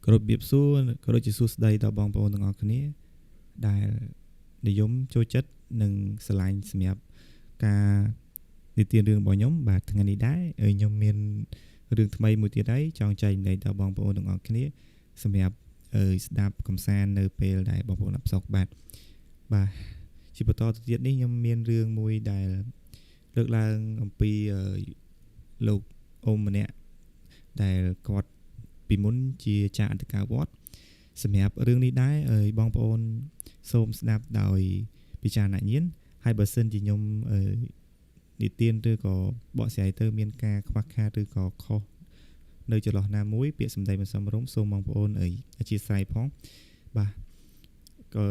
ក៏របៀបសួរក៏ដូចជាសួស្ដីដល់បងប្អូនទាំងអស់គ្នាដែលនិយមចូលចិត្តនិងស្រឡាញ់សម្រាប់ការនិទានរឿងរបស់ខ្ញុំបាទថ្ងៃនេះដែរខ្ញុំមានរឿងថ្មីមួយទៀតហើយចង់ចែកម្លែកដល់បងប្អូនទាំងអស់គ្នាសម្រាប់ស្ដាប់កំសាន្តនៅពេលដែលបងប្អូនអត់សុខបាទជាបន្តទៅទៀតនេះខ្ញុំមានរឿងមួយដែលលើកឡើងអំពីលោកអ៊ំម្នាក់ដែលគាត់ពីមុនជាចាស់អធិការវត្តសម្រាប់រឿងនេះដែរបងប្អូនសូមស្ដាប់ដោយពិចារណាញាណហើយបើសិនជាខ្ញុំនិទានឬក៏បកស្រាយទៅមានការខ្វះខាតឬក៏ខុសនៅចន្លោះណាមួយពាក្យសម្ដីមិនសមរម្យសូមបងប្អូនអធិស្ឋានផងបាទក៏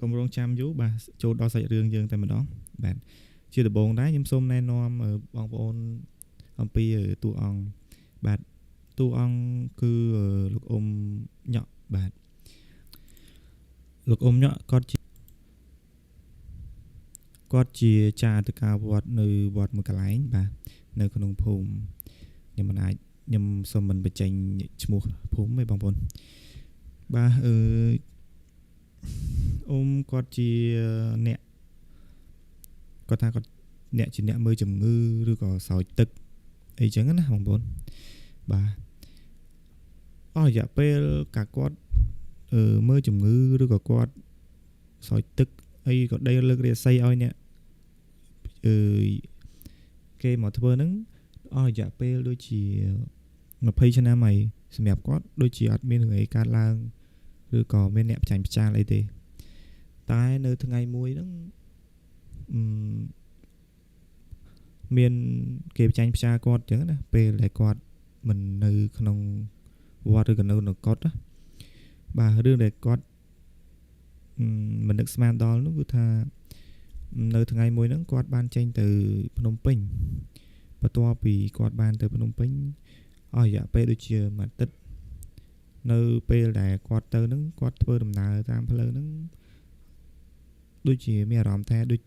កុំរងចាំយូរបាទចូលដល់សាច់រឿងយើងតែម្ដងបាទជាដំបូងដែរខ្ញុំសូមណែនាំបងប្អូនអំពីតួអង្គបាទតួអង្គគឺលោកអ៊ំញក់បាទលោកអ៊ំញក់គាត់ជាចាអធិការវត្តនៅវត្តមួយកន្លែងបាទនៅក្នុងភូមិខ្ញុំសូមមិនបញ្ចេញឈ្មោះភូមិទេបងប្អូនបាទអ៊ំគាត់ជាអ្នកគាត់ថាគាត់អ្នកជាអ្នកមើលជំងឺឬក៏ស្រោចទឹកអីចឹងណាបងប្អូនបាទអស់រយៈពេលកាគាត់មើលជំងឺឬក៏គាត់ស្រោចទឹកអីក៏ដីលើករាសីឲ្យអ្នកគេមកធ្វើហ្នឹងអស់រយៈពេលដូចជា20ឆ្នាំហើយសម្រាប់គាត់ដូចជាអត់មានរឿងអីកើតឡើងឬក៏មានអ្នកផ្ចាញ់ផ្ចាលអីទេតែនៅថ្ងៃមួយហ្នឹងមានគេផ្ចាញ់ផ្ចាលគាត់ចឹងណាពេលដែលគាត់មិននៅក្នុងវត្តឬក៏នៅកុដណាបាទរឿងដែលគាត់មិននឹកស្មានដល់នោះគឺថានៅថ្ងៃមួយហ្នឹងគាត់បានចេញទៅភ្នំពេញបន្ទាប់ពីគាត់បានទៅភ្នំពេញអស់រយៈពេលដូចជាមួយអាទិត្យនៅពេលដែលគាត់ទៅហ្នឹងគាត់ធ្វើដំណើរតាមផ្លូវហ្នឹងដូចជាមានអារម្មណ៍ថាដូច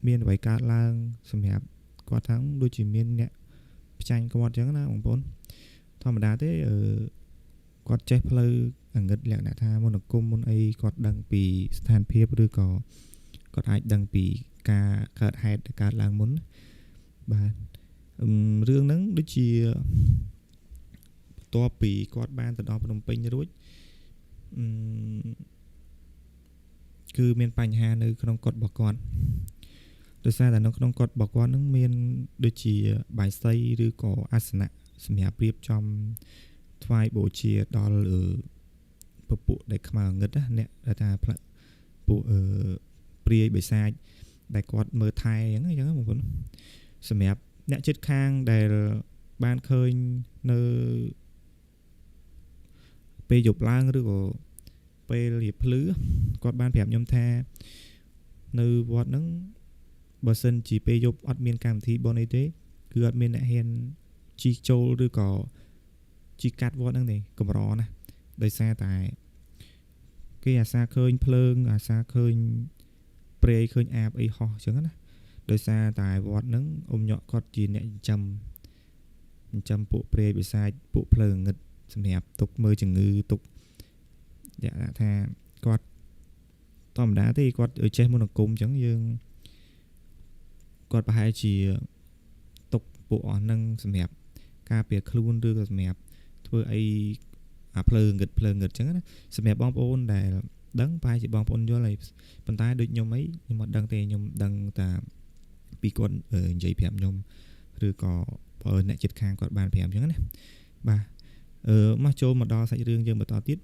មានអ្វីកើតឡើងសម្រាប់គាត់ថាដូចជាមានអ្នកផ្ចាញ់គាត់ចឹងណាបងប្អូនធម្មតាទេគាត់ចេះផ្លូវអង្កឹតលក្ខណៈថាមន្តអាគមមុនអីគាត់ដឹងពីស្ថានភាពឬក៏គាត់អាចដឹងពីការកើតហេតុដែលកើតឡើងមុនបាទរឿងហ្នឹងដូចជាបន្ទាប់ពីគាត់បានទៅដល់ភ្នំពេញរួចគឺមានបញ្ហានៅក្នុងកុដិរបស់គាត់ដោយសារតែនៅក្នុងកុដិរបស់គាត់ហ្នឹងមានដូចជាបាយសីឬក៏អាសនៈសម្រាប់រៀបចំថ្វាយបូជាដល់ពពួកដែលខ្មៅងឹតណាអ្នកដែលថាពួកព្រាយបិសាចដែលគាត់មើលថែអញ្ចឹងបងប្អូនសម្រាប់អ្នកជិតខាងដែលបានឃើញនៅពេលយប់ឡើងឬក៏ពេលរៀបភ្លឺគាត់បានប្រាប់ខ្ញុំថានៅវត្តហ្នឹងបើសិនជាពេលយប់អត់មានកម្មវិធីបុណ្យអីទេគឺអត់មានអ្នកហ៊ានជីកចូលឬក៏ជីកកាត់វត្តហ្នឹងទេកម្រណាដោយសារតែគេអាសាឃើញភ្លើងអាសាឃើញព្រៃឃើញអាបអីហោះអញ្ចឹងណាដោយសារតែវត្តហ្នឹងអ៊ំញក់គាត់ជាអ្នកចិញ្ចឹមពួកព្រៃបិសាចពួកភ្លើងងឹតសម្រាប់ទុកមើលជំងឺទុកលក្ខណៈថាគាត់ធម្មតាទេគាត់ចេះមន្តអាគមអញ្ចឹងយើងគាត់ប្រហែលជាទុកពួកអស់ហ្នឹងសម្រាប់ការពារខ្លួនឬក៏សម្រាប់ធ្វើអីភ្លើងងឹតអញ្ចឹងណាសម្រាប់បងប្អូនដែលដឹងប្រហែលជាបងប្អូនយល់ហើយប៉ុន្តែដូចខ្ញុំអីខ្ញុំអត់ដឹងទេខ្ញុំដឹងតែពីគាត់និយាយប្រាប់ខ្ញុំឬក៏អ្នកជិតខាងគាត់បានប្រាប់អញ្ចឹងណាបាទមកចូលមកដល់សាច់រឿងយើងបន្តទៀត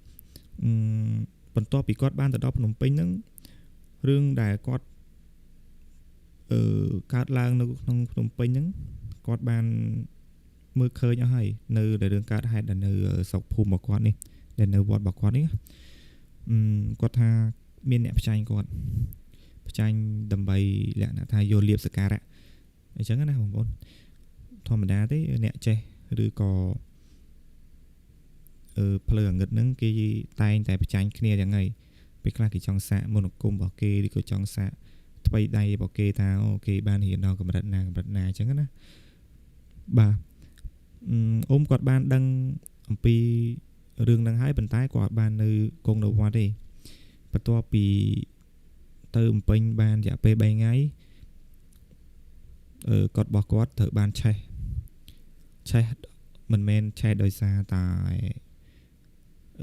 បន្ទាប់ពីគាត់បានទៅដល់ភ្នំពេញហ្នឹងរឿងដែលគាត់កើតឡើងនៅក្នុងភ្នំពេញហ្នឹងគាត់បានមើលឃើញអស់ហើយនៅរឿងកើតហេតុដែលនៅស្រុកភូមិរបស់គាត់នេះដែលនៅវត្តរបស់គាត់នេះគាត់ថាមានអ្នកផ្ចាញ់គាត់ផ្ចាញ់ដើម្បីលក្ខណៈថាយកលៀបសក្ការៈអញ្ចឹងណាបងប្អូនធម្មតាទេអ្នកចេះឬក៏ផ្លូវអង្កឹតហ្នឹងគេតែងតែផ្ចាញ់គ្នាយ៉ាងហ្នឹងពេលខ្លះគេចង់សាកមន្តអាគមរបស់គេឬក៏ចង់សាកថ្វីដៃរបស់គេថាអូគេបានរៀនដល់កម្រិតណាអញ្ចឹងណាបាទអ៊ំគាត់បានដឹងអំពី រឿងហ្នឹងហើយប៉ុន្តែគាត់បាននៅគង់នៅវត្តទេបន្ទាប់ពីទៅបំពេញបានរយៈពេល3ថ្ងៃគាត់របស់គាត់ត្រូវបានឆេះមិនមែនឆេះដោយសារតែ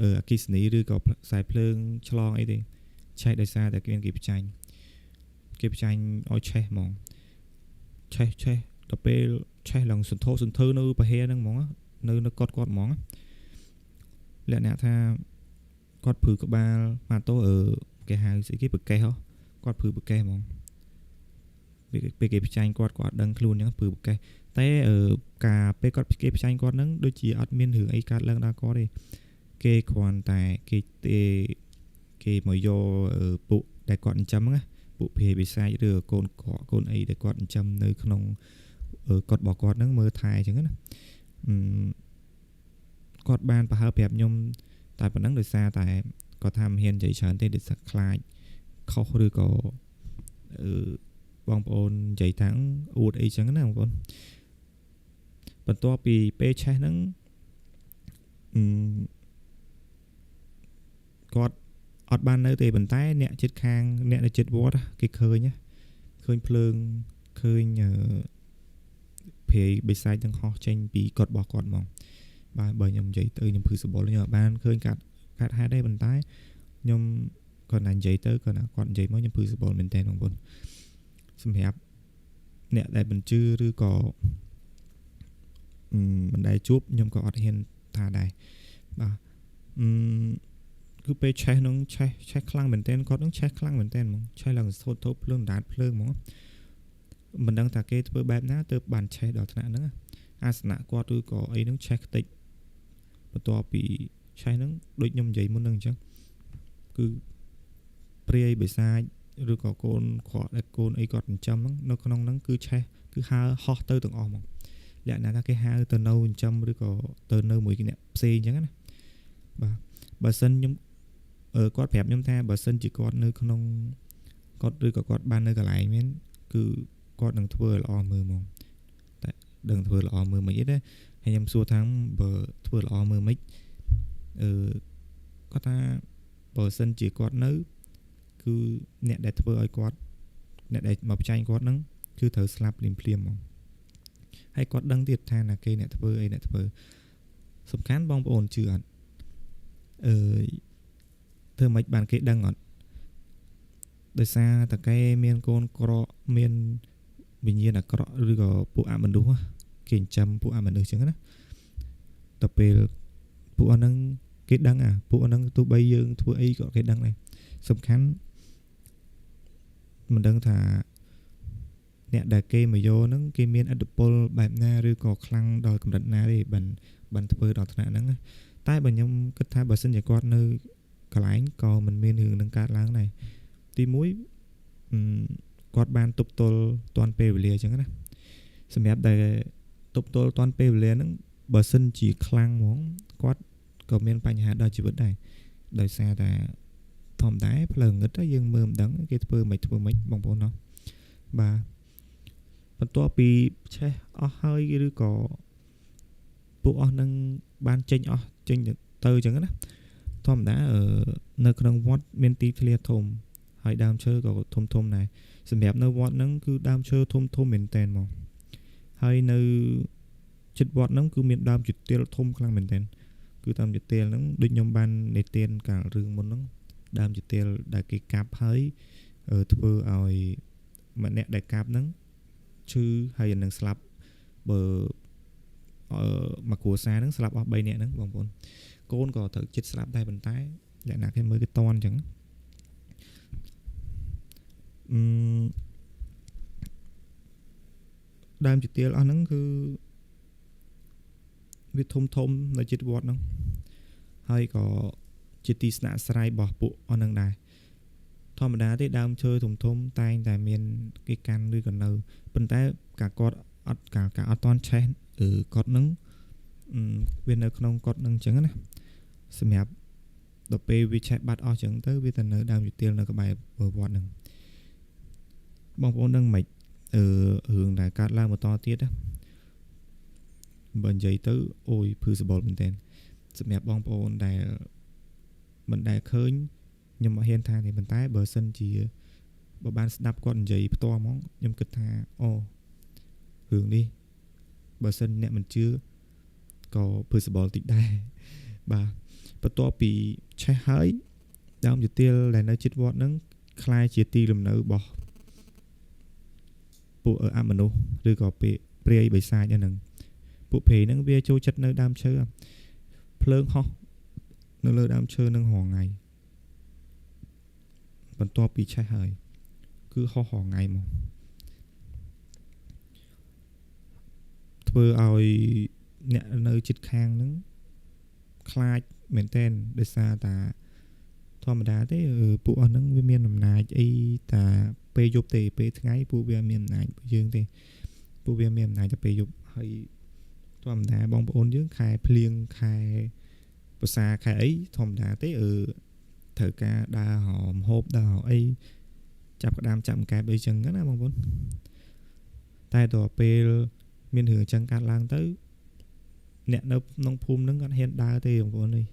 អគិសនីឬក៏ខ្សែភ្លើងឆ្លងអីទេឆេះដោយសារតែគេបច្ចាញ់ឲ្យឆេះហ្មងឆេះដល់ពេលឆេះឡើងសន្ធោសន្ធើនៅប្រហែលហ្នឹងហ្មងនៅគាត់ហ្មងលក្ខណៈថាគាត់ព្រឺក្បាលម៉ាតូគេហៅស្អីគេប្រកេះហ៎គាត់ព្រឺប្រកេះហ្មងពេលគេបច្ចាញ់គាត់អត់ដឹងខ្លួនអញ្ចឹងព្រឺប្រកេះតែការពេលគាត់គេបច្ចាញ់គាត់ហ្នឹងដូចជាអត់មានរឿងអីកើតឡើងដល់គាត់ទេគេគ្រាន់តែគេមកយកពួកដែលគាត់ចិញ្ចឹមហ្នឹងពួកភេបិសាចឬកូនក្រកូនអីដែលគាត់ចិញ្ចឹមនៅក្នុងគាត់របស់គាត់ហ្នឹងមើលថែអញ្ចឹងណាគាត់បានប្រហើបប្រាប់ខ្ញុំតែប៉ុណ្ណឹងដោយសារតែគាត់ថាមិនហ៊ាននិយាយច្រើនទេដូចខ្លាចខុសឬក៏បងប្អូននិយាយថាអួតអីចឹងណាបងប្អូនបន្ទាប់ពីពេលឆេះហ្នឹងគាត់អត់បាននៅទេប៉ុន្តែអ្នកចិត្តខាងអ្នកនៅចិត្តវត្តគេឃើញភ្លើងឃើញភេបិសាចទាំងហោះចេញពីគាត់របស់គាត់ហ្មងបើខ្ញុំនិយាយទៅខ្ញុំភឺសបល់ខ្ញុំអត់បានឃើញកាត់ហេតុទេប៉ុន្តែខ្ញុំគាត់ណានិយាយទៅគាត់និយាយមកខ្ញុំភឺសបល់មែនតើបងប្អូនសម្រាប់អ្នកដែលមិនជឿឬក៏មិនដែលជួបខ្ញុំក៏អត់ហ៊ានថាដែរបាទគឺពេលឆេះនឹងឆេះខ្លាំងមែនតើគាត់នឹងឆេះខ្លាំងមែនតើហ្មងឆេះឡើងសោតទៅភ្លើងដាតភ្លើងហ្មងមិនដឹងថាគេធ្វើបែបណាទើបបានឆេះដល់ថ្នាក់ហ្នឹងអាសនៈគាត់ឬក៏អីហ្នឹងឆេះខ្ទេចបន្ទាប់ពីឆេះហ្នឹងដូចខ្ញុំនិយាយមុនហ្នឹងអញ្ចឹងគឺព្រាយបិសាចឬក៏កូនក្រក់ដែលកូនអីគាត់ចិញ្ចឹមហ្នឹងនៅក្នុងហ្នឹងគឺឆេះគឺហើហោះទៅទាំងអស់ហ្មងលក្ខណៈថាគេហៅទៅនៅចិញ្ចឹមឬក៏ទៅនៅមួយអ្នកផ្សេងអញ្ចឹងណាបាទបើសិនខ្ញុំគាត់ប្រាប់ខ្ញុំថាបើសិនជាគាត់នៅក្នុងគាត់ឬក៏គាត់បាននៅកន្លែងមែនគឺគាត់នឹងធ្វើល្អមើលហ្មងតែដឹងធ្វើល្អមើលមិនអីទេហើយខ្ញុំសួរថាបើធ្វើល្អមើលមិនគាត់ថាបើសិនជាគាត់នៅគឺអ្នកដែលធ្វើឲ្យគាត់អ្នកដែលមកបច្ចាញ់គាត់ហ្នឹងគឺត្រូវស្លាប់ភ្លាមហ្មងហើយគាត់ដឹងទៀតថាណាគេអ្នកធ្វើអីអ្នកធ្វើសំខាន់បងប្អូនជឿអត់ធ្វើមិនបានគេដឹងអត់ដោយសារតែគេមានកូនក្រក់មានវិញ្ញាណអាក្រក់ឬក៏ពួកអមនុស្សគេចិញ្ចឹមពួកអមនុស្សចឹងណាដល់ពេលពួកអហ្នឹងគេដឹងពួកអហ្នឹងទោះបីយើងធ្វើអីក៏គេដឹងដែរសំខាន់មិនដឹងថាអ្នកដែលគេមកយកហ្នឹងគេមានឥទ្ធិពលបែបណាឬក៏ខ្លាំងដល់កម្រិតណាទេបានធ្វើដល់ថ្នាក់ហ្នឹងតែបើខ្ញុំគិតថាបើសិនជាគាត់នៅកន្លែងក៏មិនមានរឿងនឹងកើតឡើងដែរទី1គាត់បានទប់ទល់តាន់ពេលវេលាអញ្ចឹងណាសម្រាប់ដែលទប់ទល់តាន់ពេលវេលាហ្នឹងបើសិនជាខ្លាំងហ្មងគាត់ក៏មានបញ្ហាដល់ជីវិតដែរដោយសារតែធម្មតាផ្លូវងឹតយើងមើលមិនដឹងគេធ្វើមិនបងប្អូនណោះបាទបន្ទាប់ពីឆេះអស់ហើយឬក៏ពួកអស់នឹងបានចេញអស់ចេញទៅអញ្ចឹងណាធម្មតានៅក្នុងវត្តមានទីធ្លាធំហើយដើមឈើក៏ធំដែរសម្រាប់នៅវត្តហ្នឹងគឺដើមឈើធំមែនតែនហ្មងហើយនៅជិតវត្តហ្នឹងគឺមានដើមជទាលធំខ្លាំងមែនតែនគឺដើមជទាលហ្នឹងដូចខ្ញុំបាននិទានកាលរឿងមុនហ្នឹងដើមជទាលដែលគេកាប់ហើយធ្វើឲ្យម្នាក់ដែលកាប់ហ្នឹងឈឺហើយនឹងស្លាប់បើមកគ្រួសារហ្នឹងស្លាប់អស់3នាក់ហ្នឹងបងប្អូនកូនក៏ត្រូវចិត្តស្លាប់ដែរប៉ុន្តែលក្ខណៈគេមើលគេតន់អញ្ចឹងដើមជទាលអស់ហ្នឹងគឺវាធំនៅជិតវត្តហ្នឹងហើយក៏ជាទីស្នាក់អាស្រ័យរបស់ពួកអស់ហ្នឹងដែរធម្មតាទេដើមឈើធំតែងតែមានគេកាន់ឬក៏នៅប៉ុន្តែការគាត់អត់តន់ឆេះគាត់ហ្នឹងវានៅក្នុងគាត់ហ្នឹងអញ្ចឹងណាសម្រាប់ដល់ពេលវាឆេះបាត់អស់អញ្ចឹងទៅវាទៅនៅដើមជទាលនៅក្បែរវត្តហ្នឹងបងប្អូនដឹងមិនរឿងដែលកើតឡើងបន្តទៀតណាបើនិយាយទៅអូយភឺសបល់មែនតើ សម្រាប់បងប្អូនដែលមិនដែលឃើញខ្ញុំអត់ហ៊ានថាទេប៉ុន្តែបើសិនជាបើបានស្ដាប់គាត់និយាយផ្ទាល់ហ្មងខ្ញុំគិតថាអូរឿងនេះបើសិនអ្នកមិនជឿក៏ពើសបល់តិចដែរបាទបន្ទាប់ពីឆេះហើយដើមជទាលដែលនៅជិតវត្តហ្នឹងคล้ายជាទីលំនៅរបស់ពួកអមនុស្សឬក៏ព្រាយបិសាចហ្នឹងពួកព្រាយហ្នឹងវាចូលចិត្តនៅដើមឈើភ្លើងហោះនៅលើដើមឈើហ្នឹងរងថ្ងៃបន្ទាប់ពីឆេះហើយគឺហោះរងថ្ងៃមកធ្វើឲ្យអ្នកនៅជិតខាងហ្នឹងខ្លាចមែនតែនដោយសារតាធម្មតាទេពួកអស់ហ្នឹងវាមានអំណាចអីតាពេលយប់ទេពេលថ្ងៃពួកវាមានអំណាចពួកយើងទេពួកវាមានអំណាចតែពេលយប់ហើយធម្មតាបងប្អូនយើងខែភ្លៀងខែភាសាខែអីធម្មតាទេត្រូវការដើរហមហូបដើរអីចាប់ក្តាមចាប់កែបអីចឹងណាបងប្អូនតែដល់ពេលមានរឿងចឹងកាត់ឡើងទៅអ្នកនៅក្នុងភូមិហ្នឹងអត់ហ៊ានដើរទេបងប្អូននេះ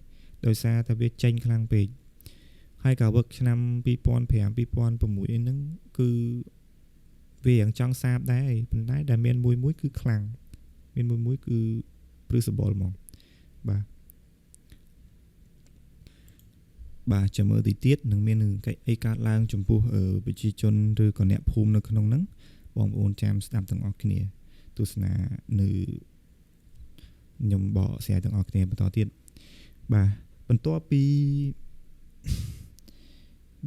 ដោយសារតែវាចេញខ្លាំងពេកហើយកាលវឹកឆ្នាំ2005 2006អីហ្នឹងគឺវាយ៉ាងចង់សាបដែរប៉ុន្តែដែលមានមួយគឺខ្លាំងមានមួយគឺព្រឹសបលហ្មងបាទចាំមើលទីទៀតនឹងមានអីកើតឡើងចំពោះប្រជាជនឬក៏អ្នកភូមិនៅក្នុងហ្នឹងបងប្អូនចាំស្ដាប់ទាំងអស់គ្នាទស្សនានៅខ្ញុំបកស្រាយទាំងអស់គ្នាបន្តទៀតបាទបន្ទាប់ពី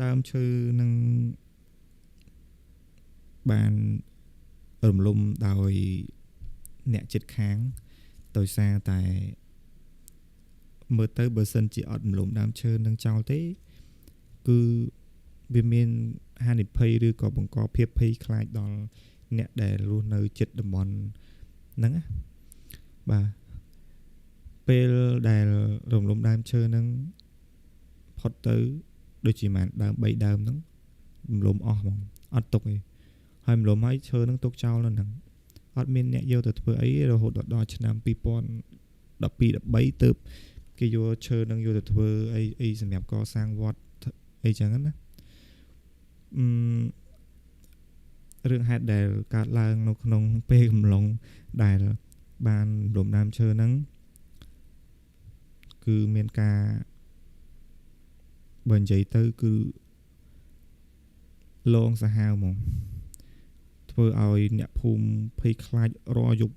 ដើមឈើនឹងបានរំលំដោយអ្នកជិតខាងដោយសារតែមើលទៅបើសិនជាអត់រំលំដើមឈើនឹងចោលទេគឺវាមានហានិភ័យឬក៏បង្កភាពភ័យខ្លាចដល់អ្នកដែលរស់នៅជិតតំបន់ហ្នឹងណាបាទពេលដែលរំលំដើមឈើហ្នឹងផុតទៅដូចជាម៉ានដើម3ដើមហ្នឹងរំលំអស់ហ្មងអត់ទុកទេហើយរំលំហើយឈើហ្នឹងទុកចោលនៅហ្នឹងអត់មានអ្នកយកទៅធ្វើអីរហូតដល់ឆ្នាំ2012 13ទើបគេយកឈើហ្នឹងយកទៅធ្វើអីសម្រាប់កសាងវត្តអីចឹងណារឿងហេតុដែលកើតឡើងនៅក្នុងពេលកំឡុងដែលបានរំដើមឈើហ្នឹងគឺមានការបើនិយាយទៅគឺលងសាហាវហ្មងធ្វើឲ្យអ្នកភូមិភ័យខ្លាចរាល់យប់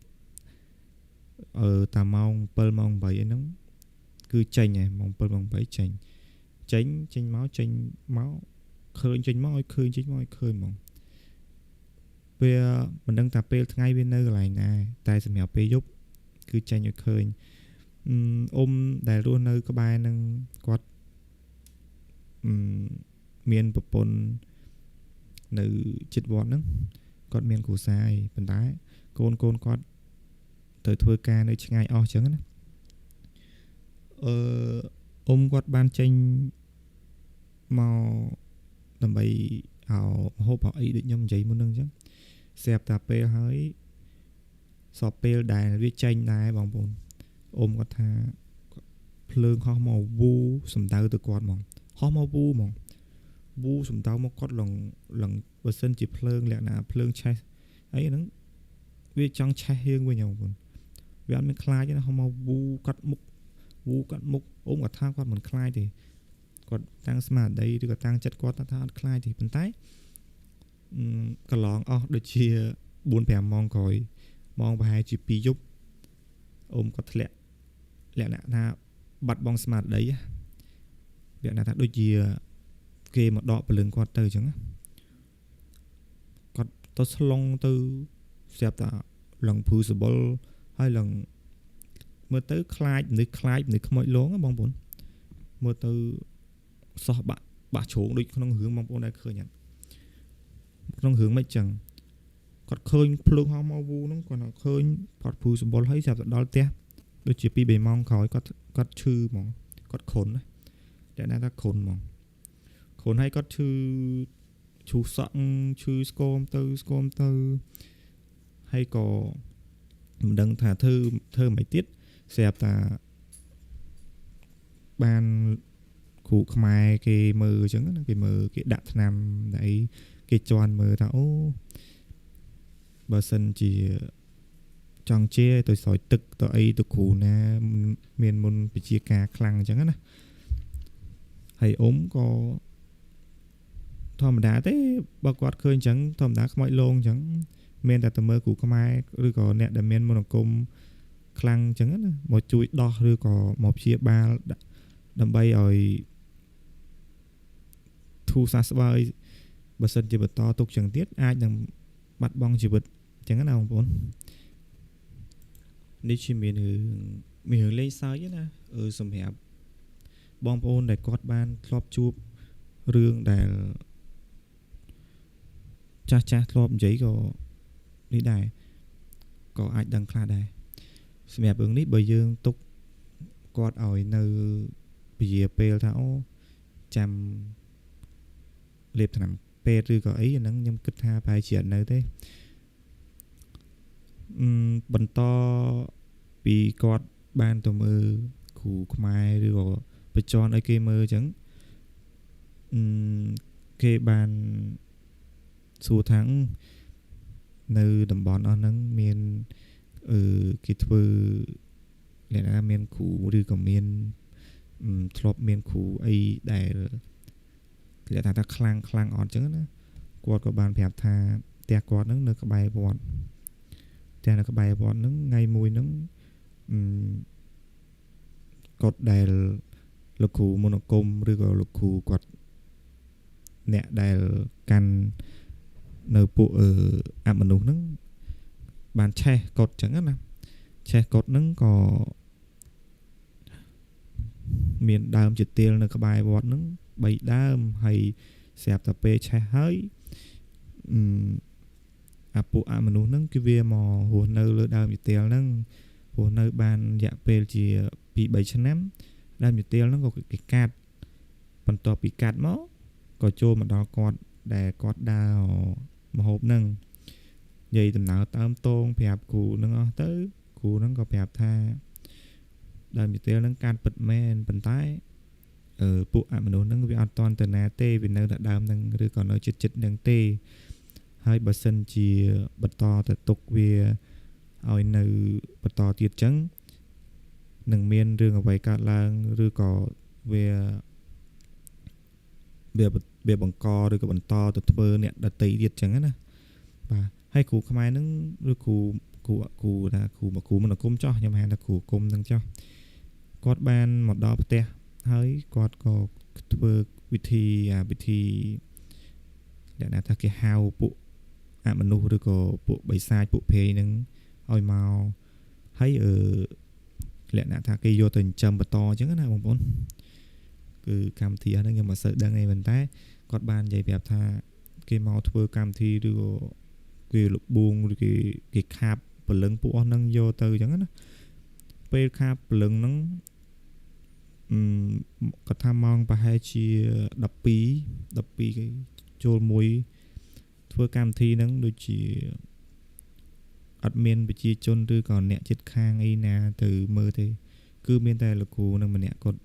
តាម៉ោង7ម៉ោង8អីហ្នឹងគឺចេញឯងម៉ោង7ម៉ោង8ចេញមកឃើញចេញមកឲ្យឃើញចេញមកឲ្យឃើញហ្មងវាមិនដឹងថាពេលថ្ងៃវានៅកន្លែងណាតែសម្រាប់ពេលយប់គឺចេញឲ្យឃើញដែលរស់នៅក្បែរនឹងគាត់មានប្រពន្ធនៅជិតវត្តហ្នឹងគាត់មានគ្រួសារឯងប៉ុន្តែកូនគាត់ទៅធ្វើការនៅឆ្ងាយអស់ចឹងណាគាត់បានចេញមកដើម្បីឲ្យហូបអីដូចខ្ញុំនិយាយមុនហ្នឹងអញ្ចឹងស្រាប់តែពេលហើយសពពេលដែលវាចេញដែរបងប្អូនគាត់ថាភ្លើងហោះមកវូសំដៅទៅគាត់ហ្មងហោះមកវូសំដៅមកគាត់ឡងបើសិនជាភ្លើងលក្ខណៈភ្លើងឆេះអីហ្នឹងវាចង់ឆេះយើងវិញបងប្អូនវាអត់មានខ្លាចទេហោះមកវូកាត់មុខគាត់ថាគាត់មិនខ្លាចទេគាត់តាំងស្មារតីឬក៏តាំងចិត្តគាត់ថាអត់ខ្លាចទេប៉ុន្តែកន្លងអស់ដូចជា 4-5 ម៉ោងក្រោយម៉ោងប្រហែលជា2យប់គាត់ធ្លាក់លក្ខណៈថាបាត់បង់ស្មារតីលក្ខណៈថាដូចជាគេមកដកព្រលឹងគាត់ទៅអញ្ចឹងគាត់ទៅស្លងទៅស្រាប់តែឡើងភឺសបល់ហើយឡើងមើលទៅខ្លាចមនុស្សខ្មោចលងបងប្អូនមើលទៅសោះបាក់ជ្រងដូចក្នុងរឿងបងប្អូនដែលឃើញអត់ក្នុងរឿងមិនចឹងគាត់ឃើញភ្លើងហោះមកវូហ្នឹងគាត់ឃើញគាត់ភឺសបល់ហើយស្រាប់តែដល់ផ្ទះដូចជា 2-3 ម៉ោងក្រោយគាត់ឈឺហ្មងគាត់ខុនតែណាថាខុនហ្មងខុនហើយគាត់ឈឺសក់ឈឺស្គមទៅហើយក៏មិនដឹងថាធ្វើមិនទៀតស្រាប់តែ បានគ្រូខ្មែរគេមើលអញ្ចឹងណាគេមើលគេដាក់ថ្នាំតែគេជន់មើលថាអូបើសិនជាចង់ជាទៅស្រោចទឹកទៅអីទៅគ្រូណាមានមុនវិជាការខ្លាំងអញ្ចឹងណាហើយក៏ធម្មតាទេបើគាត់ឃើញអញ្ចឹងធម្មតាខ្មោចលងអញ្ចឹងមានតែទៅមើលគ្រូខ្មែរឬក៏អ្នកដែលមានមនោគមខ្លាំងអញ្ចឹងណាមកជួយដោះឬក៏មកព្យាបាលដើម្បីឲ្យធូរសះស្បើយបើសិនជាបន្តទុកអញ្ចឹងទៀតអាចនឹងបាត់បង់ជីវិតអញ្ចឹងណាបងប្អូននេះជាមានរឿងលេងសើចណាសម្រាប់បងប្អូនដែលគាត់បានធ្លាប់ជួបរឿងដែលចាស់ធ្លាប់និយាយក៏នេះដែរក៏អាចដឹងខ្លះដែរសម្រាប់រឿងនេះបើយើងទុកគាត់ឲ្យនៅពជាពេលថាអូចាំលេបថ្នាំពេទ្យឬក៏អីអាហ្នឹងខ្ញុំគិតថាប្រហែលជាអត់នៅទេបន្តពីគាត់បានទៅមើលគ្រូខ្មែរឬក៏បញ្ចន់ឲ្យគេមើលអញ្ចឹងគេបានសួរថានៅតំបន់អស់ហ្នឹងមានគេធ្វើលក្ខណៈមានគ្រូឬក៏មានធ្លាប់មានគ្រូអីដែលគេថាខ្លាំងអត់អញ្ចឹងណាគាត់ក៏បានប្រាប់ថាផ្ទះគាត់ហ្នឹងនៅក្បែរវត្តផ្ទះនៅក្បែរវត្តហ្នឹងថ្ងៃមួយហ្នឹងគាត់ដែលលោកគ្រូមនោគមឬក៏លោកគ្រូគាត់អ្នកដែលកាន់នៅពួកអមនុស្សហ្នឹងបានឆេះកត់អញ្ចឹងណាឆេះកត់ហ្នឹងក៏មានដើមជាទៀលនៅក្បែរវត្តហ្នឹង3ដើមហើយស្រាប់តែពេលឆេះហើយពួកអមនុស្សហ្នឹងគឺវាមករស់នៅលើដើមជាទៀលហ្នឹងរស់នៅបានរយៈពេលជា 2-3 ឆ្នាំដើមជាទៀលហ្នឹងក៏គេកាត់បន្ទាប់ពីកាត់មកក៏ចូលមកដល់គាត់ដែលគាត់ដើរមហូបហ្នឹងនិយាយដំណើរតាមតងប្រាប់គ្រូហ្នឹងអស់ទៅគ្រូហ្នឹងក៏ប្រាប់ថាដើមជាទៀលហ្នឹងកាត់ពិតមែនប៉ុន្តែពួកអមនុស្សហ្នឹងវាអត់តន់ទៅណាទេវានៅតែដើមហ្នឹងឬក៏នៅចិត្តហ្នឹងទេហើយបើសិនជាបន្តទៅទុកវាឲ្យនៅបន្តទៀតចឹងនឹងមានរឿងអ្វីកើតឡើងឬក៏វាបង្កឬក៏បន្តទៅធ្វើអ្នកដតីទៀតចឹងណាបាទហើយគ្រូខ្មែរហ្នឹងឬគ្រូថាគ្រូមនោគមចោះខ្ញុំហៅថាគ្រូគុំហ្នឹងចោះគាត់បានមកដល់ផ្ទះហើយគាត់ក៏ធ្វើវិធីដែលថាគេហៅពួកអមនុស្សឬក៏ពួកបិសាចពួកភេហ្នឹងឲ្យមកហើយលក្ខណៈថាគេយកទៅចិញ្ចឹមបន្តអញ្ចឹងណាបងប្អូនគឺកម្មវិធីហ្នឹងខ្ញុំមិនសូវដឹងទេប៉ុន្តែគាត់បាននិយាយប្រាប់ថាគេមកធ្វើកម្មវិធីឬក៏គេលបួងឬគេខាបព្រលឹងពួកអស់ហ្នឹងយកទៅអញ្ចឹងណាពេលខាបព្រលឹងហ្នឹងគាត់ថាម៉ោងប្រហែលជា12គេចូលមួយធ្វើកម្មវិធីហ្នឹងដូចជាអត់មានប្រជាជនឬក៏អ្នកចិត្តខាងអីណាទៅមើលទេគឺមានតែលោកគ្រូនឹងម្នាក់គាត់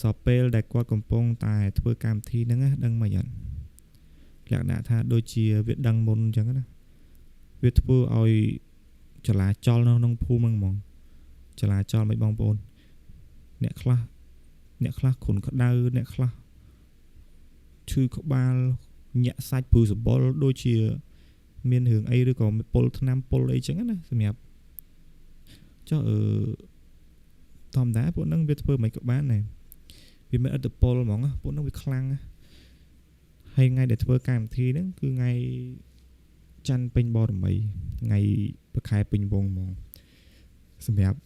សពពេលដែលគាត់កំពុងតែធ្វើកម្មវិធីហ្នឹងណាដឹងមិនអត់លក្ខណៈថាដូចជាវាដឹងមុនអញ្ចឹងណាវាធ្វើឲ្យចលាចលនៅក្នុងភូមិហ្នឹងហ្មងចលាចលមិនបងប្អូនអ្នកខ្លះគ្រុនក្តៅអ្នកខ្លះឈឺក្បាលញាក់សាច់ព្រឺសបុលដូចជាមានរឿងអីឬក៏ពុលថ្នាំពុលអីចឹងណាសម្រាប់ចុះធម្មតាពួកហ្នឹងវាធ្វើមិនក៏បានដែរវាមានឥទ្ធិពលហ្មងពួកហ្នឹងវាខ្លាំងហើយថ្ងៃដែលធ្វើកម្មវិធីហ្នឹងគឺថ្ងៃច័ន្ទពេញបរមីថ្ងៃប្រខែពេញវងហ្មងសម្រាប់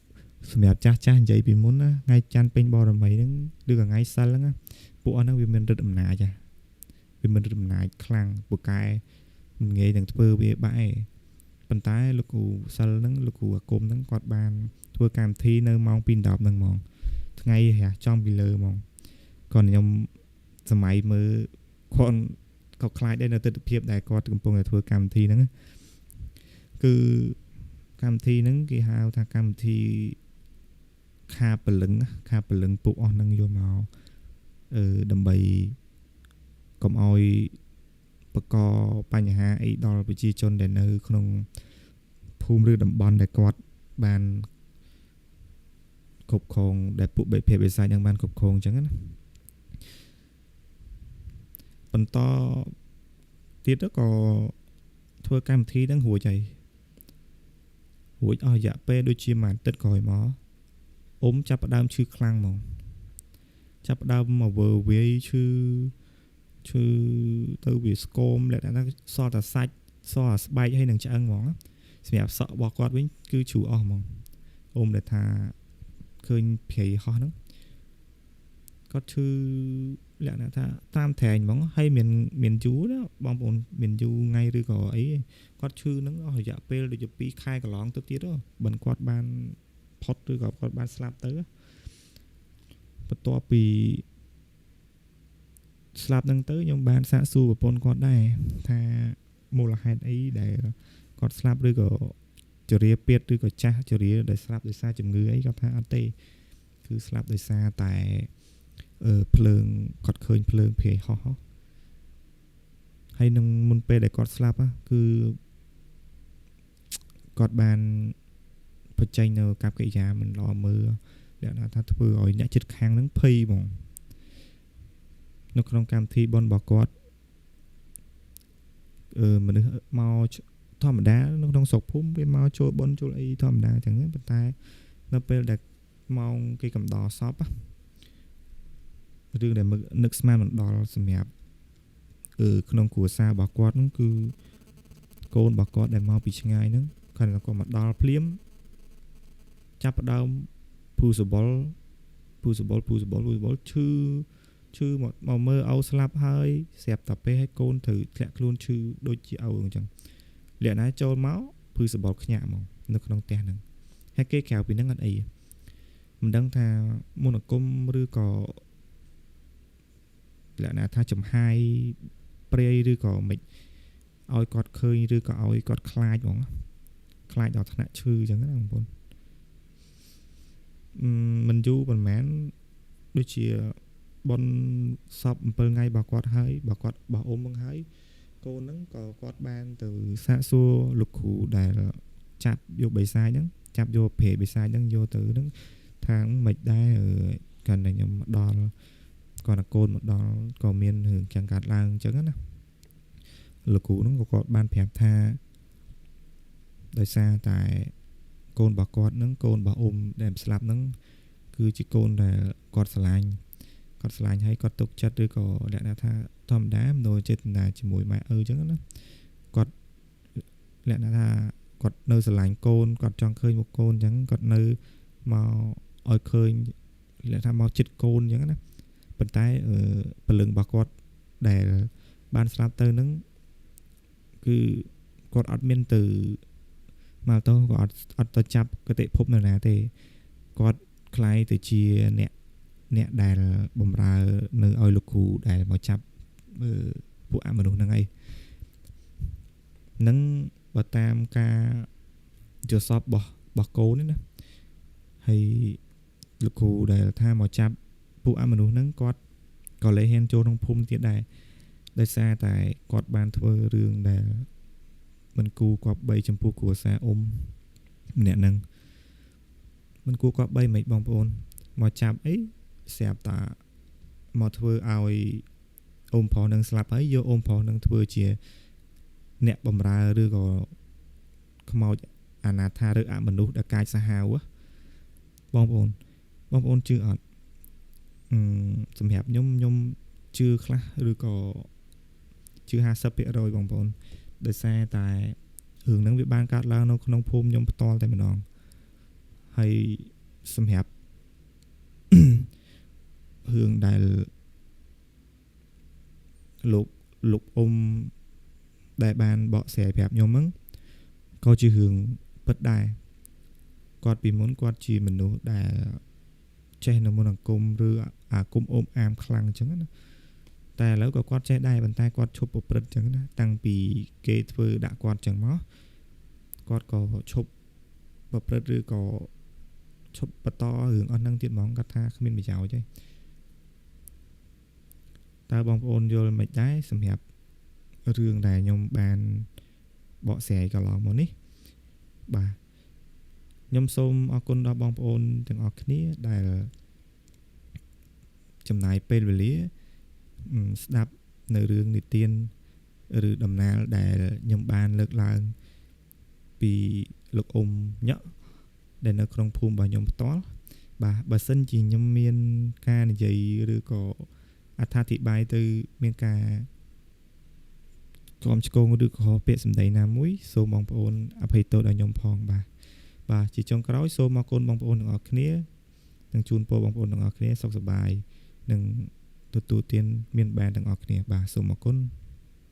ចាស់និយាយពីមុនណាថ្ងៃច័ន្ទពេញបរមីហ្នឹងឬក៏ថ្ងៃសិលហ្នឹងពួកអស់ហ្នឹងវាមានឫទ្ធិអំណាចវាមានឫទ្ធិអំណាចខ្លាំងពូកែមិនងាយនឹងធ្វើវាបាក់ឯងប៉ុន្តែលោកគ្រូសិលហ្នឹងលោកគ្រូអាគមហ្នឹងគាត់បានធ្វើកម្មវិធីនៅម៉ោង 2:10 ហ្នឹងហ្មងថ្ងៃរះចំពីលើហ្មងគាត់ខ្ញុំសម័យមើលគាត់ក៏ខ្លាចដែរនៅទស្សនវិជ្ជាដែលគាត់កំពុងតែធ្វើកម្មវិធីហ្នឹងគឺកម្មវិធីហ្នឹងគេហៅថាកម្មវិធី ខាពលឹងពួកអស់នឹងយកមកដើម្បីកុំឲ្យបកបញ្ហាអីដល់ប្រជាជនដែលនៅក្នុងភូមិឬតំបន់ដែលគាត់បានគ្រប់គ្រងដែលពួកបេភេទវិស័យនឹងបានគ្រប់គ្រងអញ្ចឹងណាបន្តទៀតទៅក៏ធ្វើកម្មវិធីហ្នឹងរួចហើយរួចអស់រយៈពេលដូចជាមួយអាទិត្យក្រោយមកចាប់ផ្ដើមឈឺខ្លាំងហ្មងចាប់ផ្ដើមមកវើវាយឈឺទៅវាស្គមលក្ខណៈសល់តែសាច់សល់តែស្បែកហើយនឹងឆ្អឹងហ្មងសម្រាប់សក់របស់គាត់វិញគឺជ្រូអស់ហ្មងដែលថាឃើញព្រៃហោះហ្នឹងគាត់ឈឺលក្ខណៈថាតាមត្រែងហ្មងហើយមានយូរណាបងប្អូនមានយូរថ្ងៃឬក៏អីគាត់ឈឺហ្នឹងអស់រយៈពេលដូចជា2ខែកន្លងទៅទៀតបិណ្ឌគាត់បានផុតឬក៏គាត់បានស្លាប់ទៅបន្ទាប់ពីស្លាប់ហ្នឹងទៅខ្ញុំបានសាកសួរប្រពន្ធគាត់ដែរថាមូលហេតុអីដែលគាត់ស្លាប់ឬក៏ជរាពៀតឬក៏ចាស់ជរាដែលស្លាប់ដោយសារជំងឺអីគាត់ថាអត់ទេគឺស្លាប់ដោយសារតែភ្លើងគាត់ឃើញភ្លើងព្រាយហោះហើយនឹងមុនពេលដែលគាត់ស្លាប់គឺគាត់បានបញ្ចេញនៅកັບកិរិយាមិនល្អមើលលក្ខណៈថាធ្វើឲ្យអ្នកចិត្តខាងហ្នឹងភ័យហ្មងនៅក្នុងកម្មវិធីបនរបស់គាត់មនុស្សមកធម្មតានៅក្នុងស្រុកភូមិវាមកចូលបនចូលអីធម្មតាអញ្ចឹងប៉ុន្តែនៅពេលដែលម៉ោងគេកំដរសពរឿងដែលនឹកស្មានមិនដល់សម្រាប់ក្នុងគ្រួសាររបស់គាត់ហ្នឹងគឺកូនរបស់គាត់ដែលមកពីឆ្ងាយហ្នឹងគាត់មកដល់ភ្លាមចាប់ផ្ដើមភូសបល់ឈឺមកមើលឲ្យស្លាប់ហើយស្រាប់តែពេលឲ្យកូនត្រូវធ្លាក់ខ្លួនឈឺដូចជាឲ្យអញ្ចឹងលក្ខណៈចូលមកភូសបល់ខ្ញាក់ហ្មងនៅក្នុងផ្ទះហ្នឹងហើយគេក្រៅពីហ្នឹងអត់អីមិនដឹងថាមន្តអាគមឬក៏លក្ខណៈថាចំហាយព្រាយឬក៏មិនឲ្យគាត់ឃើញឬក៏ឲ្យគាត់ខ្លាចហ្មងខ្លាចដល់ថ្នាក់ឈឺអញ្ចឹងណាបងប្អូនមិនយូរប៉ុន្មានដូចជាបនសព7ថ្ងៃរបស់គាត់ហើយរបស់គាត់របស់អ៊ំហ្នឹងហើយកូនហ្នឹងក៏គាត់បានទៅសាកសួរលោកគ្រូដែលចាប់យកបិសាចហ្នឹងចាប់យកព្រៃបិសាចហ្នឹងយកទៅហ្នឹងថាមិនដែរកាន់តែខ្ញុំមកដល់គាត់កូនមកដល់ក៏មានរឿងចឹងកាត់ឡើងអញ្ចឹងណាលោកគ្រូហ្នឹងក៏គាត់បានប្រាប់ថាដោយសារតែកូនរបស់គាត់ហ្នឹងកូនរបស់អ៊ំដែលស្លាប់ហ្នឹងគឺជាកូនដែលគាត់ស្រឡាញ់ហើយគាត់ទុកចិត្តឬក៏លក្ខណៈថាធម្មតាមនោចេតនាជាមួយម៉ែឪអញ្ចឹងណាគាត់លក្ខណៈថាគាត់នៅស្រឡាញ់កូនគាត់ចង់ឃើញមុខកូនអញ្ចឹងគាត់នៅមកឲ្យឃើញលក្ខណៈថាមកចិត្តកូនអញ្ចឹងណាប៉ុន្តែពលឹងរបស់គាត់ដែលបានស្លាប់ទៅហ្នឹងគឺគាត់អត់មានទៅមកទៅក៏អត់ទៅចាប់គតិភពនៅណាទេគាត់ខ្លាយទៅជាអ្នកដែលបំរើនៅឲ្យលោកគ្រូដែលមកចាប់ពួកអមនុស្សហ្នឹងឯងនឹងបើតាមការយល់សពរបស់កូននេះណាហើយលោកគ្រូដែលថាមកចាប់ពួកអមនុស្សហ្នឹងគាត់ក៏លែងហ៊ានចូលក្នុងភូមិទៀតដែរដោយសារតែគាត់បានធ្វើរឿងដែលមិនគូគប្បីចំពោះគ្រួសារអ៊ំម្នាក់ហ្នឹងមិនគូគប្បីមិនបងប្អូនមកចាប់អីស្រាប់តាមកធ្វើឲ្យអ៊ំប្រុសនឹងស្លាប់ហើយយកអ៊ំប្រុសនឹងធ្វើជាអ្នកបំរើឬក៏ខ្មោចអនាថាឬអមនុស្សដែលកាចសាហាវបងប្អូនជឿអត់សម្រាប់ខ្ញុំជឿខ្លះឬក៏ជឿ 50% បងប្អូនដោយសារតែរឿងហ្នឹងវាបានកើតឡើងនៅក្នុងភូមិខ្ញុំផ្ទាល់តែម្ដងហើយសម្រាប់រឿងដែលលោកអ៊ំដែលបានបកស្រាយប្រាប់ខ្ញុំហ្នឹងក៏ជារឿងពិតដែរគាត់ពីមុនគាត់ជាមនុស្សដែលចេះនៅមន្តអាគមឬអាគមអ៊ំអាមខ្លាំងអញ្ចឹងណាតែឥឡូវក៏គាត់ចេះដែរប៉ុន្តែគាត់ឈប់ប្រព្រឹត្តអញ្ចឹងណាតាំងពីគេធ្វើដាក់គាត់អញ្ចឹងមកគាត់ក៏ឈប់ប្រព្រឹត្តឬក៏ ឈប់បន្តរឿងអស់ហ្នឹងទៀតហ្មងគាត់ថាគ្មានប្រយោជន៍ទេតើបងប្អូនយល់មិនដែរសម្រាប់រឿងដែលខ្ញុំបានបកស្រាយកន្លងមកនេះបាទខ្ញុំសូមអរគុណដល់បងប្អូនទាំងអស់គ្នាដែលចំណាយពេលវេលាស្ដាប់នៅរឿងនិទានឬដំណាលដែលខ្ញុំបានលើកឡើងពីលោកអ៊ុំញ៉ក់ដែលនៅក្នុងភូមិរបស់ខ្ញុំផ្ទាល់បាទបើសិនជាខ្ញុំមានការនិយាយឬក៏អត្ថាធិប្បាយទៅមានការក្រុមឆ្កងឬក៏ពាក្យសម្ដីណាមួយសូមបងប្អូនអភ័យទោសដល់ខ្ញុំផងបាទជាចុងក្រោយសូមអរគុណបងប្អូនទាំងអស់គ្នានិងជូនពរបងប្អូនទាំងអស់គ្នាសុខសប្បាយនិងទទួលទានមានបានទាំងអស់គ្នាបាទសូមអរគុណ